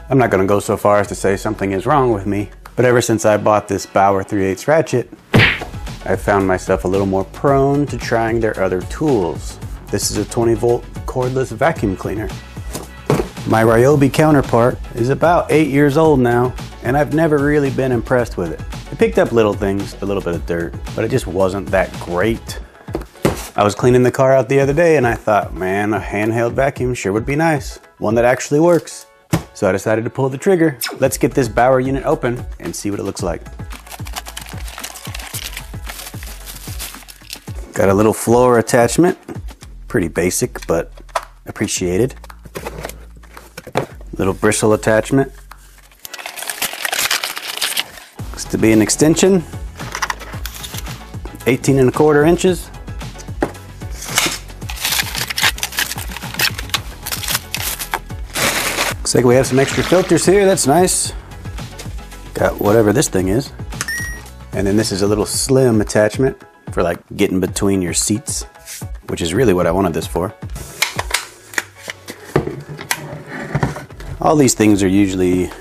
I'm not gonna go so far as to say something is wrong with me, but ever since I bought this Bauer 3/8 ratchet, I found myself a little more prone to trying their other tools. This is a 20-volt cordless vacuum cleaner. My Ryobi counterpart is about 8 years old now, and I've never really been impressed with it. It picked up little things, a little bit of dirt, but it just wasn't that great. I was cleaning the car out the other day and I thought, man, a handheld vacuum sure would be nice. One that actually works. So I decided to pull the trigger. Let's get this Bauer unit open and see what it looks like. Got a little floor attachment. Pretty basic, but appreciated. Little bristle attachment. Looks to be an extension. 18¼ inches. Looks like we have some extra filters here, that's nice. Got whatever this thing is. And then this is a little slim attachment for like getting between your seats, which is really what I wanted this for. All these things are usually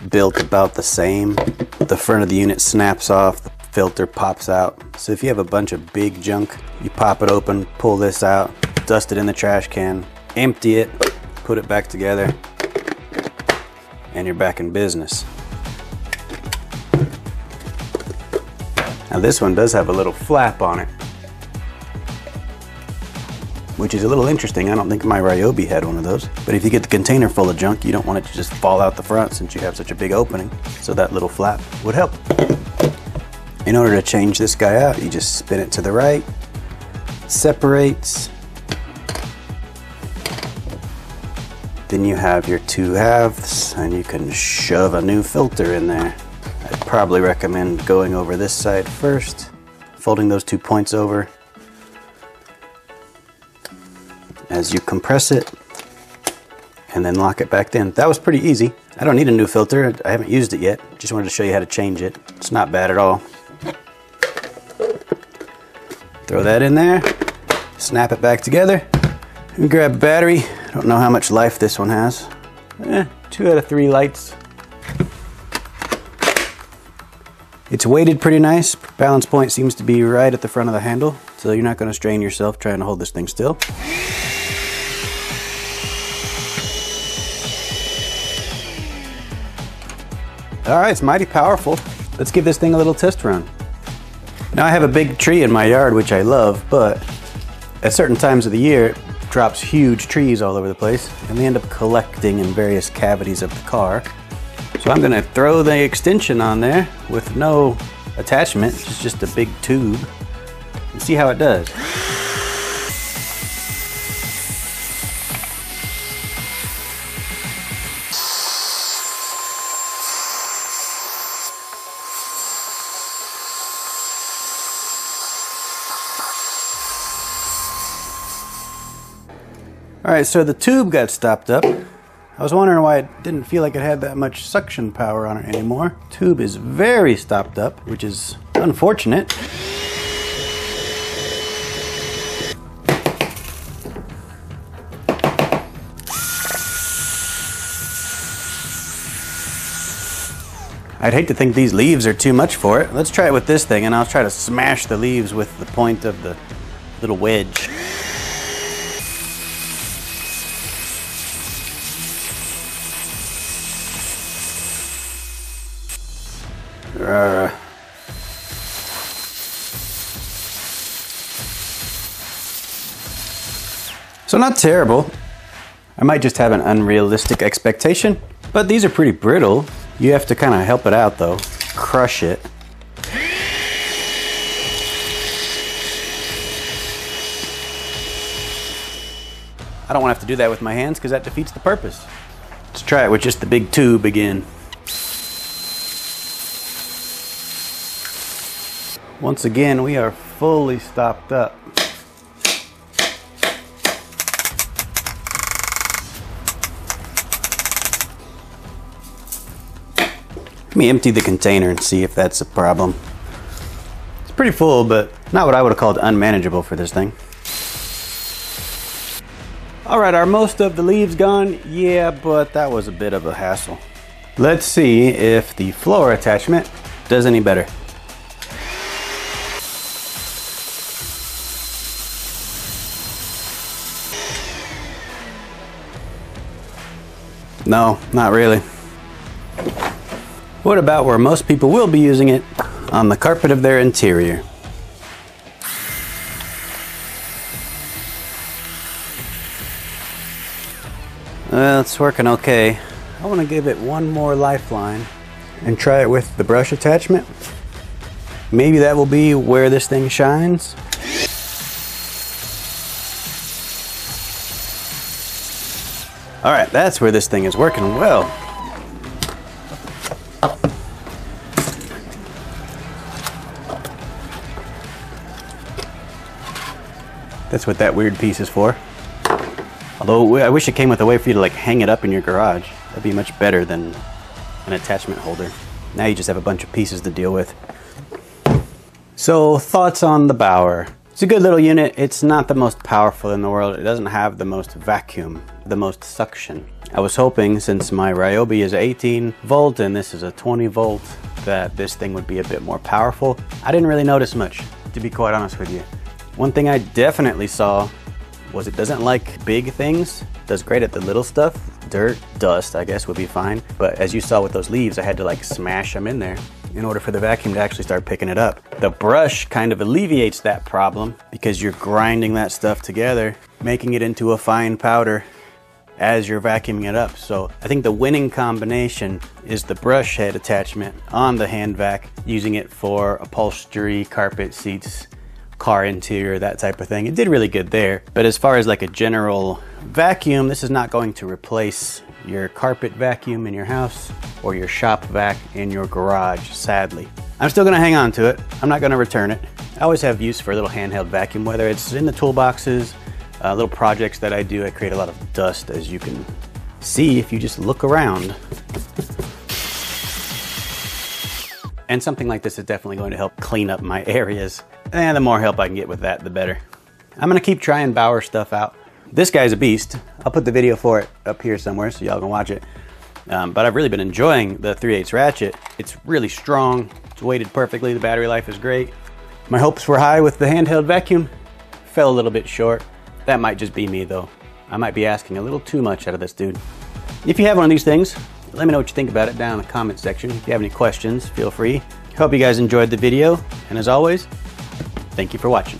built about the same. The front of the unit snaps off, the filter pops out. So if you have a bunch of big junk, you pop it open, pull this out, dust it in the trash can, empty it, put it back together, and you're back in business. Now this one does have a little flap on it, which is a little interesting. I don't think my Ryobi had one of those. But if you get the container full of junk, you don't want it to just fall out the front since you have such a big opening. So that little flap would help. In order to change this guy out, you just spin it to the right, separates. Then you have your 2 halves and you can shove a new filter in there. I'd probably recommend going over this side first, folding those 2 points over as you compress it, and then lock it back in. That was pretty easy. I don't need a new filter. I haven't used it yet. Just wanted to show you how to change it. It's not bad at all. Throw that in there, snap it back together, and grab a battery. I don't know how much life this one has. 2 out of 3 lights. It's weighted pretty nice. Balance point seems to be right at the front of the handle, so you're not going to strain yourself trying to hold this thing still. All right, it's mighty powerful. Let's give this thing a little test run. Now I have a big tree in my yard, which I love, but at certain times of the year, it drops huge trees all over the place, and they end up collecting in various cavities of the car. So I'm gonna throw the extension on there with no attachment, it's just a big tube, and see how it does. All right, so the tube got stopped up. I was wondering why it didn't feel like it had that much suction power on it anymore. Tube is very stopped up, which is unfortunate. I'd hate to think these leaves are too much for it. Let's try it with this thing, and I'll try to smash the leaves with the point of the little wedge. So not terrible. I might just have an unrealistic expectation, but these are pretty brittle. You have to kind of help it out though. Crush it. I don't want to have to do that with my hands because that defeats the purpose. Let's try it with just the big tube again. Once again, we are fully stopped up. Let me empty the container and see if that's a problem. It's pretty full, but not what I would have called unmanageable for this thing. All right, are most of the leaves gone? Yeah, but that was a bit of a hassle. Let's see if the floor attachment does any better. No, not really. What about where most people will be using it? On the carpet of their interior. Well, it's working okay. I want to give it one more lifeline and try it with the brush attachment. Maybe that will be where this thing shines. All right, that's where this thing is working well. That's what that weird piece is for. Although I wish it came with a way for you to like hang it up in your garage. That'd be much better than an attachment holder. Now you just have a bunch of pieces to deal with. So thoughts on the Bauer. It's a good little unit. It's not the most powerful in the world. It doesn't have the most vacuum, the most suction. I was hoping, since my Ryobi is 18 volt and this is a 20 volt, that this thing would be a bit more powerful. I didn't really notice much, to be quite honest with you. One thing I definitely saw was it doesn't like big things. It does great at the little stuff. Dirt, dust, I guess would be fine. But as you saw with those leaves, I had to like smash them in there in order for the vacuum to actually start picking it up. The brush kind of alleviates that problem because you're grinding that stuff together, making it into a fine powder as you're vacuuming it up. So I think the winning combination is the brush head attachment on the hand vac, using it for upholstery, carpet, seats, car interior, that type of thing. It did really good there. But as far as like a general vacuum, this is not going to replace your carpet vacuum in your house or your shop vac in your garage, sadly. I'm still gonna hang on to it. I'm not gonna return it. I always have use for a little handheld vacuum, whether it's in the toolboxes, little projects that I do. I create a lot of dust, as you can see if you just look around. And something like this is definitely going to help clean up my areas. And the more help I can get with that, the better. I'm gonna keep trying Bauer stuff out. This guy's a beast. I'll put the video for it up here somewhere so y'all can watch it. But I've really been enjoying the 3/8 ratchet. It's really strong. It's weighted perfectly. The battery life is great. My hopes were high with the handheld vacuum. Fell a little bit short. That might just be me though. I might be asking a little too much out of this dude. If you have one of these things, let me know what you think about it down in the comment section. If you have any questions, feel free. Hope you guys enjoyed the video. And as always, thank you for watching.